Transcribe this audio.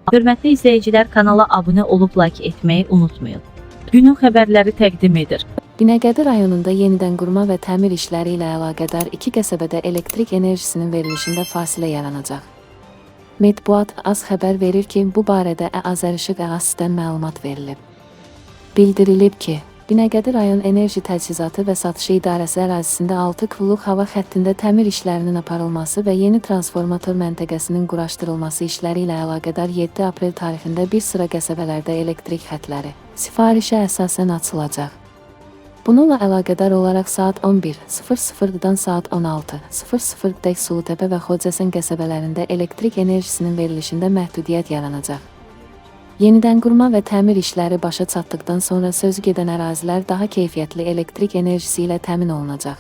Hörmətli izləyicilər, kanala abunə olub like etməyi unutmayın. Günün xəbərləri təqdim edir. Binəqədi rayonunda yenidən qurma və təmir işləri ilə əlaqədar iki qəsəbədə elektrik enerjisinin verilişində fasilə yaranacaq. Mətbuat AS xəbər verir ki, bu barədə Azərişıq ərazisindən məlumat verilib. Bildirilib ki, Binəqədi rayon Enerji Təchizatı və Satışı İdarəsi ərazisində 6 qulluq hava xəttində təmir işlərinin aparılması və yeni transformator məntəqəsinin quraşdırılması işləri ilə əlaqədar 7 aprel tarixində bir sıra qəsəbələrdə elektrik xəttləri sifarişə əsasən açılacaq. Bununla əlaqədar olaraq saat 11:00-dan saat 16:00-dək Sulutəpə və Xocəsən qəsəbələrində elektrik enerjisinin verilişində məhdudiyyət yaranacaq. Yenidən qurma və təmir işləri başa çatdıqdan sonra sözü gedən ərazilər daha keyfiyyətli elektrik enerjisi ilə təmin olunacaq.